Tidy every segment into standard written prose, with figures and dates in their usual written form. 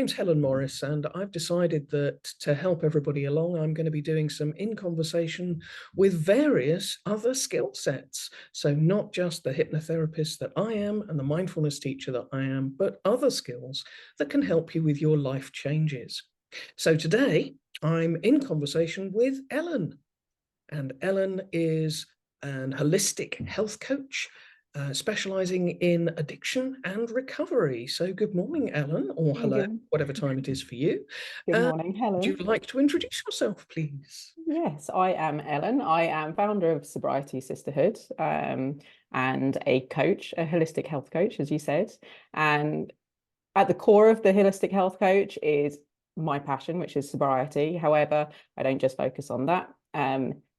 name's Helen Morris, and I've decided that to help everybody along, I'm going to be doing some in conversation with various other skill sets. So not just the hypnotherapist that I am and the mindfulness teacher that I am, but other skills that can help you with your life changes. So today I'm in conversation with Ellen, and Ellen is an holistic health coach specializing in addiction and recovery. So good morning, Ellen, or hello, whatever time it is for you. Good morning, Helen. Would you like to introduce yourself, please? Yes, I am Ellen. I am founder of Sobriety, Sisterhood, and a coach, a holistic health coach, as you said. And at the core of the holistic health coach is my passion, which is sobriety. However, I don't just focus on that.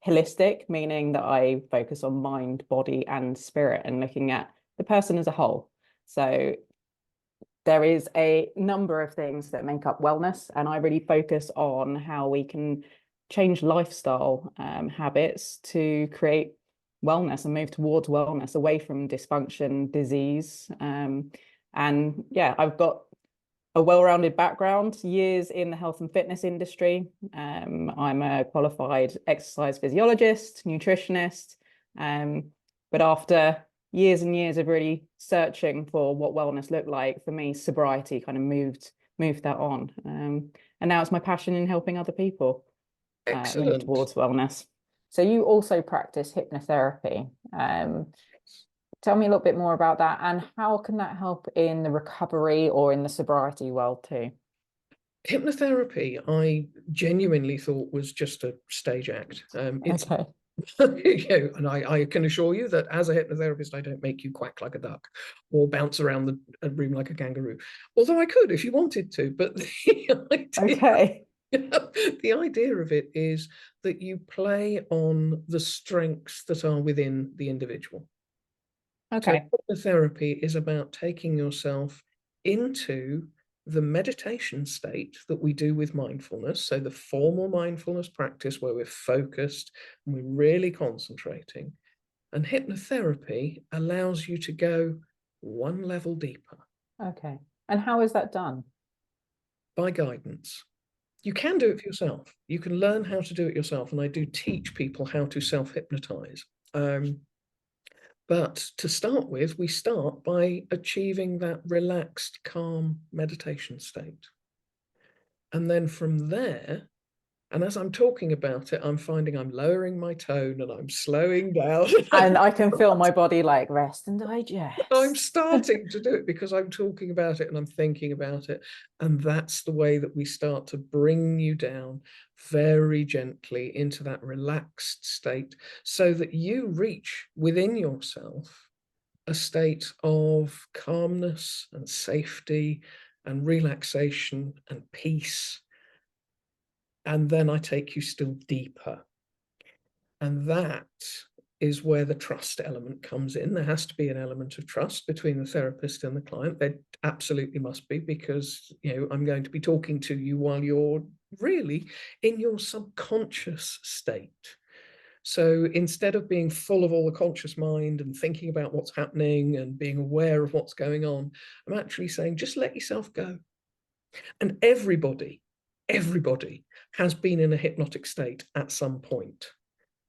Holistic, meaning that I focus on mind, body, and spirit, and looking at the person as a whole. So there is a number of things that make up wellness, and I really focus on how we can change lifestyle habits to create wellness and move towards wellness, away from dysfunction, disease. And yeah, I've got a well-rounded background, years in the health and fitness industry. I'm a qualified exercise physiologist, nutritionist, but after years and years of really searching for what wellness looked like, for me, sobriety kind of moved that on. And now it's my passion in helping other people move towards wellness. So you also practice hypnotherapy. Tell me a little bit more about that, and how can that help in the recovery or in the sobriety world too? Hypnotherapy, I genuinely thought was just a stage act. It's Okay. and I can assure you that as a hypnotherapist, I don't make you quack like a duck or bounce around the room like a kangaroo. Although I could if you wanted to, but the idea of it is that you play on the strengths that are within the individual. Okay. So hypnotherapy is about taking yourself into the meditation state that we do with mindfulness. So the formal mindfulness practice where we're focused and we're really concentrating. And hypnotherapy allows you to go one level deeper. Okay. And how is that done? By guidance. You can do it for yourself. You can learn how to do it yourself. And I do teach people how to self-hypnotize. But to start with, we start by achieving that relaxed, calm meditation state. And then from there, and as I'm talking about it, I'm finding I'm lowering my tone and I'm slowing down. And I can feel my body like rest and digest. I'm starting to do it because I'm talking about it and I'm thinking about it. And that's the way that we start to bring you down very gently into that relaxed state so that you reach within yourself a state of calmness and safety and relaxation and peace. And then I take you still deeper. And that is where the trust element comes in. There has to be an element of trust between the therapist and the client. There absolutely must be, because I'm going to be talking to you while you're really in your subconscious state. So instead of being full of all the conscious mind and thinking about what's happening and being aware of what's going on, I'm actually saying, just let yourself go. And everybody has been in a hypnotic state at some point.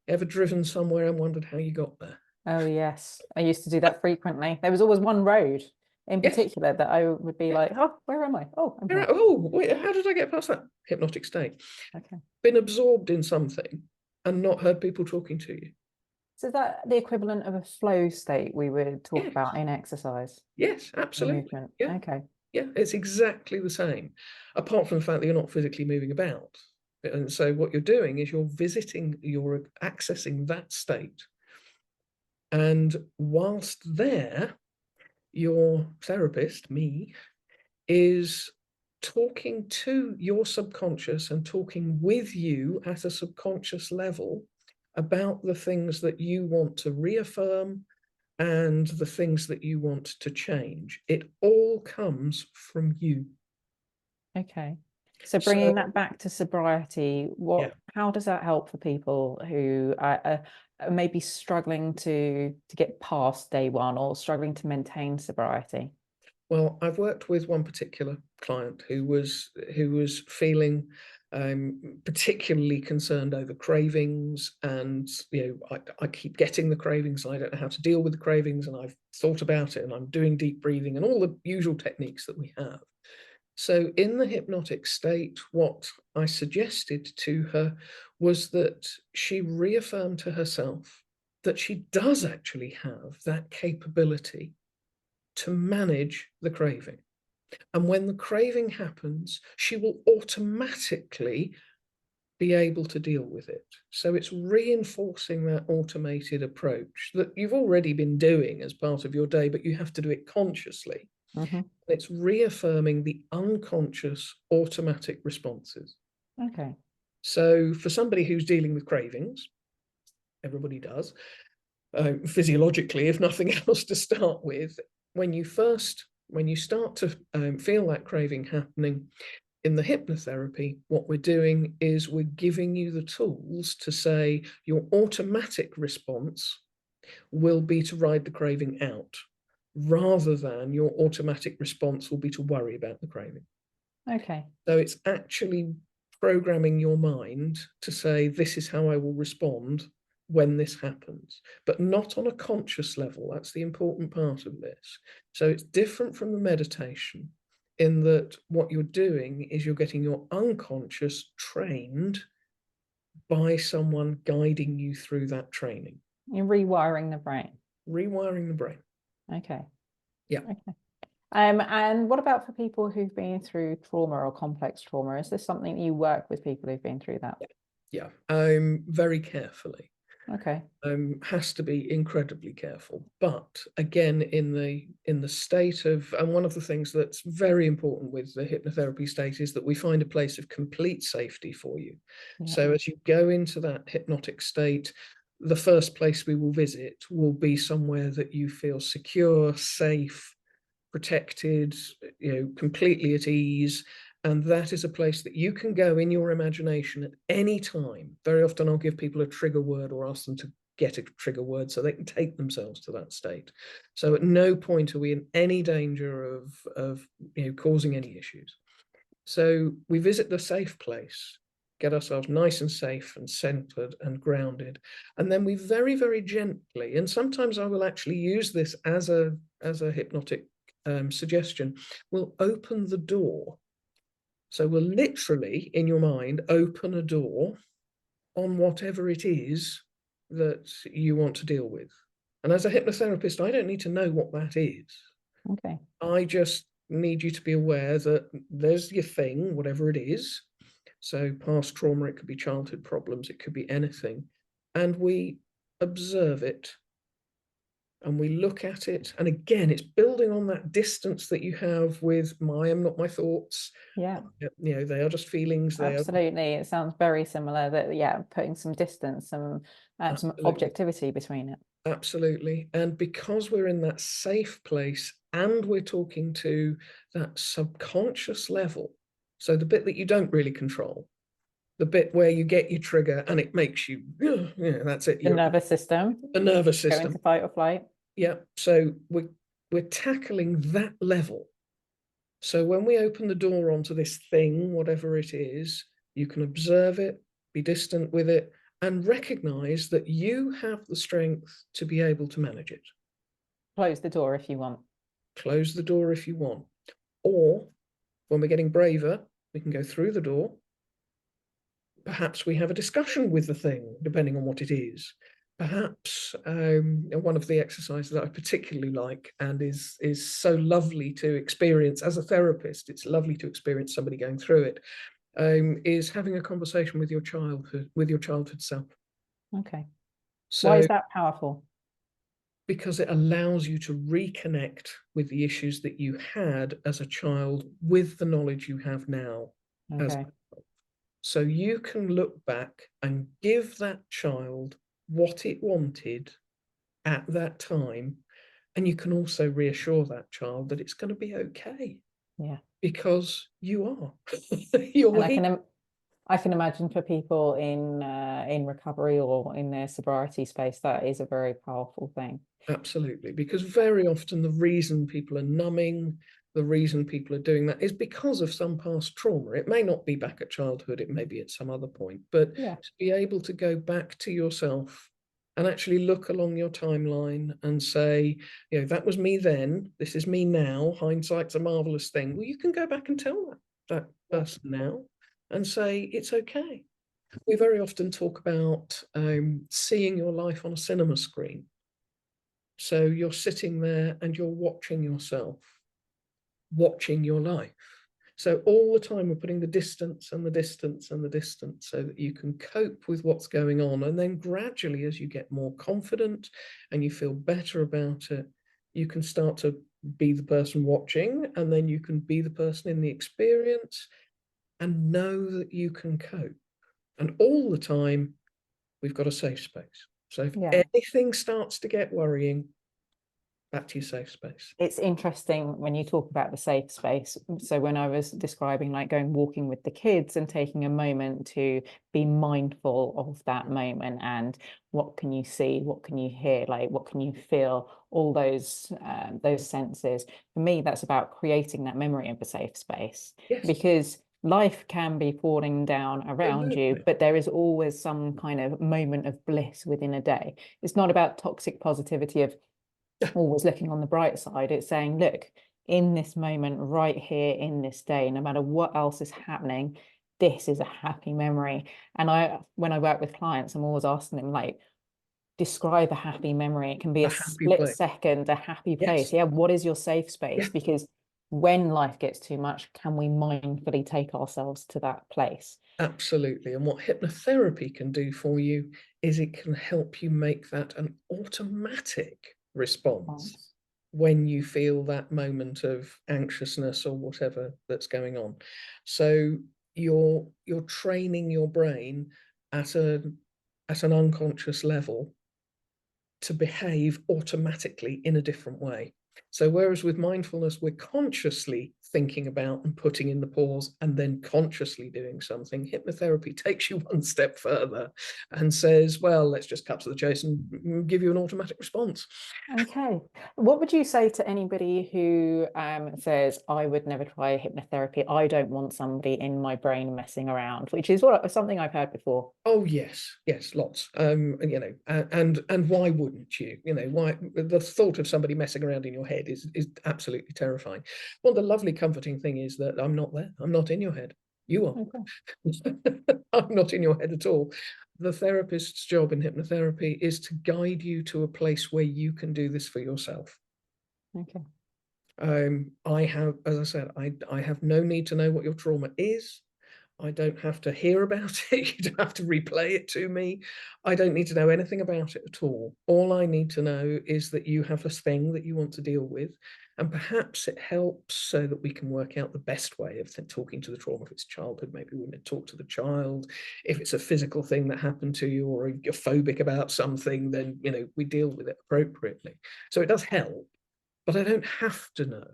Ever driven somewhere and wondered how you got there? Oh, yes. I used to do that frequently. There was always one road in particular that I would be like, oh, where am I? Oh, I'm here. Oh, wait, how did I get past that? Hypnotic state. Okay. Been absorbed in something and not heard people talking to you. So is that the equivalent of a flow state we would talk about in exercise? Yes, absolutely. Movement. Yeah. Okay. Yeah, it's exactly the same, apart from the fact that you're not physically moving about. And so what you're doing is you're accessing that state. And whilst there, your therapist, me, is talking to your subconscious and talking with you at a subconscious level about the things that you want to reaffirm and the things that you want to change. It all comes from you. Okay. So bringing that back to sobriety, how does that help for people who are maybe struggling to get past day one or struggling to maintain sobriety? Well, I've worked with one particular client who was feeling particularly concerned over cravings, and I keep getting the cravings, and I don't know how to deal with the cravings, and I've thought about it, and I'm doing deep breathing and all the usual techniques that we have. So in the hypnotic state, what I suggested to her was that she reaffirmed to herself that she does actually have that capability to manage the craving. And when the craving happens, she will automatically be able to deal with it. So it's reinforcing that automated approach that you've already been doing as part of your day, but you have to do it consciously. Mm-hmm. It's reaffirming the unconscious automatic responses. Okay. So for somebody who's dealing with cravings, everybody does, physiologically, if nothing else to start with, when you start to feel that craving happening in the hypnotherapy, what we're doing is we're giving you the tools to say your automatic response will be to ride the craving out, rather than your automatic response will be to worry about the craving. Okay. So it's actually programming your mind to say, this is how I will respond when this happens, but not on a conscious level. That's the important part of this. So it's different from the meditation in that what you're doing is you're getting your unconscious trained by someone guiding you through that training. You're rewiring the brain. Rewiring the brain. Okay. Yeah. Okay. And what about for people who've been through trauma or complex trauma? Is this something you work with people who've been through that? Yeah. Very carefully. Okay. Has to be incredibly careful. But again, in the state of, and one of the things that's very important with the hypnotherapy state is that we find a place of complete safety for you. Yeah. So as you go into that hypnotic state, the first place we will visit will be somewhere that you feel secure, safe, protected, completely at ease. And that is a place that you can go in your imagination at any time. Very often I'll give people a trigger word or ask them to get a trigger word so they can take themselves to that state. So at no point are we in any danger of causing any issues. So we visit the safe place, get ourselves nice and safe and centered and grounded. And then we very, very gently, and sometimes I will actually use this as a hypnotic suggestion, we'll open the door. So we'll literally, in your mind, open a door on whatever it is that you want to deal with. And as a hypnotherapist, I don't need to know what that is. Okay. I just need you to be aware that there's your thing, whatever it is. So past trauma, it could be childhood problems, it could be anything. And we observe it and we look at it. And again, it's building on that distance that you have with I am not my thoughts. Yeah. They are just feelings. They are Absolutely. It sounds very similar that, yeah, putting some distance, some absolutely, objectivity between it. absolutely. And because we're in that safe place and we're talking to that subconscious level, so the bit that you don't really control, the bit where you get your trigger and it makes you, that's it. The nervous system. The nervous Go system. into fight or flight. Yeah. So we're tackling that level. So when we open the door onto this thing, whatever it is, you can observe it, be distant with it, and recognize that you have the strength to be able to manage it. Close the door if you want. Close the door if you want. Or when we're getting braver, we can go through the door. Perhaps we have a discussion with the thing, depending on what it is. Perhaps one of the exercises that I particularly like and is so lovely to experience as a therapist, it's lovely to experience somebody going through it, is having a conversation with your childhood self. Okay. So, why is that powerful? Because it allows you to reconnect with the issues that you had as a child with the knowledge you have now. Okay. So you can look back and give that child what it wanted at that time. And you can also reassure that child that it's going to be okay. Yeah. Because you are. You're And I can imagine for people in recovery or in their sobriety space, that is a very powerful thing. Absolutely, because very often the reason people are numbing, the reason people are doing that is because of some past trauma. It may not be back at childhood, it may be at some other point, but Yeah. to be able to go back to yourself and actually look along your timeline and say, you know, that was me then, this is me now, hindsight's a marvelous thing. Well, you can go back and tell that person now and say, it's okay. We very often talk about seeing your life on a cinema screen. So you're sitting there and you're watching yourself, watching your life. So all the time we're putting the distance and the distance and the distance so that you can cope with what's going on. And then gradually, as you get more confident and you feel better about it, you can start to be the person watching, and then you can be the person in the experience and know that you can cope. And all the time, we've got a safe space. So if Yeah. anything starts to get worrying, back to your safe space. It's interesting when you talk about the safe space. So when I was describing like going walking with the kids and taking a moment to be mindful of that moment, and what can you see, what can you hear, like what can you feel, all those senses. For me, that's about creating that memory of a safe space, Yes, because life can be falling down around you, absolutely. but there is always some kind of moment of bliss within a day. It's not about toxic positivity of always looking on the bright side. It's saying, look, in this moment, right here in this day, no matter what else is happening, this is a happy memory. And when I work with clients, I'm always asking them, like, describe a happy memory. It can be A a happy split place. second, a happy place. Yes. Yeah, what is your safe Yeah, space? Because when life gets too much, can we mindfully take ourselves to that place? absolutely. And what hypnotherapy can do for you is it can help you make that an automatic response when you feel that moment of anxiousness or whatever that's going on. So you're training your brain at an unconscious level to behave automatically in a different way. So whereas with mindfulness, we're consciously thinking about and putting in the pause and then consciously doing something, hypnotherapy takes you one step further and says, well, let's just cut to the chase and give you an automatic response. Okay. What would you say to anybody who says, I would never try hypnotherapy. I don't want somebody in my brain messing around, which is something I've heard before. Oh yes, lots. And, you know, and why wouldn't you? You know, why the thought of somebody messing around in your head is absolutely terrifying. Well, the lovely, comforting thing is that I'm not there. I'm not in your head. You are. Okay. I'm not in your head at all. The therapist's job in hypnotherapy is to guide you to a place where you can do this for yourself. Okay. I have, as I said, I have no need to know what your trauma is. I don't have to hear about it. You don't have to replay it to me. I don't need to know anything about it at all. All I need to know is that you have a thing that you want to deal with. And perhaps it helps so that we can work out the best way of talking to the trauma. If it's childhood, maybe we need to talk to the child. If it's a physical thing that happened to you, or if you're phobic about something, then, you know, we deal with it appropriately. So it does help, but I don't have to know.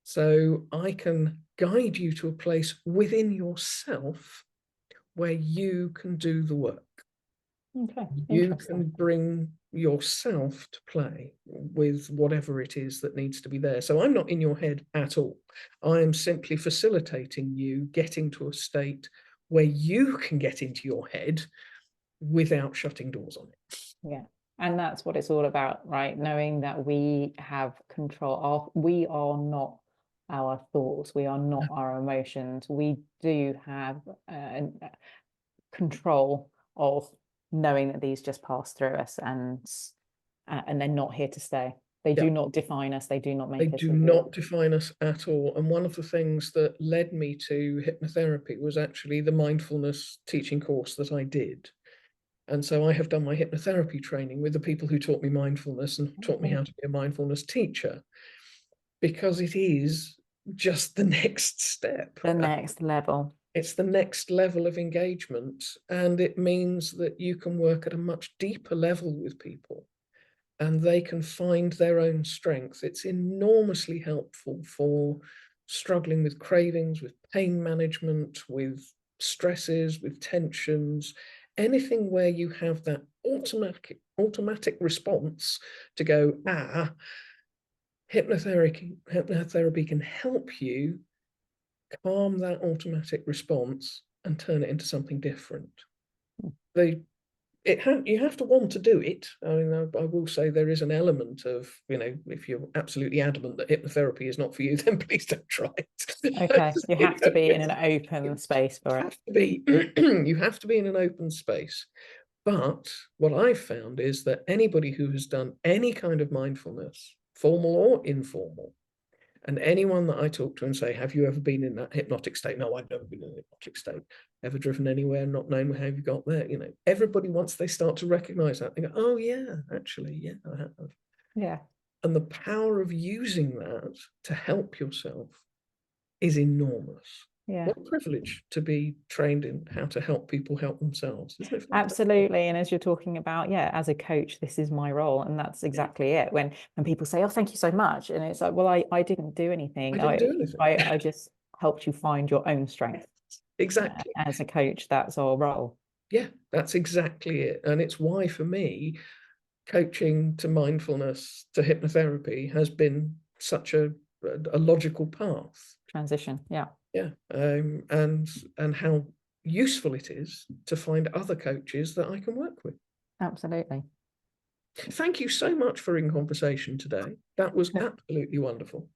So I can guide you to a place within yourself where you can do the work. Okay. You Interesting. can bring yourself to play with whatever it is that needs to be there. So I'm not in your head at all. I am simply facilitating you getting to a state where you can get into your head without shutting doors on it. Yeah. And that's what it's all about, right? Knowing that we have control. We are not our thoughts. We are not our emotions. We do have control of knowing that these just pass through us, and they're not here to stay. They Yeah. do not define us. They do not They make us do who we are. not define us at all. And one of the things that led me to hypnotherapy was actually the mindfulness teaching course that I did. And so I have done my hypnotherapy training with the people who taught me mindfulness and taught me how to be a mindfulness teacher, because it is just the next step. The next level. It's the next level of engagement. And it means that you can work at a much deeper level with people and they can find their own strength. It's enormously helpful for struggling with cravings, with pain management, with stresses, with tensions, anything where you have that automatic response to go, hypnotherapy can help you calm that automatic response and turn it into something different. You have to want to do it. I mean, I will say there is an element of, if you're absolutely adamant that hypnotherapy is not for you, then please don't try it. Okay, you have to be in an open space for it. You have to be in an open space. But what I've found is that anybody who has done any kind of mindfulness, formal or informal, and anyone that I talk to and say, have you ever been in that hypnotic state? No, I've never been in a hypnotic state. Ever driven anywhere, not known how you got there? Everybody, once they start to recognize that, they go, oh yeah, actually, yeah, I have. Yeah. And the power of using that to help yourself is enormous. Yeah. What a privilege to be trained in how to help people help themselves, isn't it? Absolutely. And as you're talking about, as a coach, this is my role. And that's exactly it. When people say, oh, thank you so much. And it's like, well, I didn't do anything. I didn't do anything. I just helped you find your own strength. Exactly. As a coach, that's our role. Yeah, that's exactly it. And it's why, for me, coaching to mindfulness to hypnotherapy has been such a logical path. Transition. Yeah. Yeah. And how useful it is to find other coaches that I can work with. Absolutely. Thank you so much for in conversation today. That was absolutely wonderful.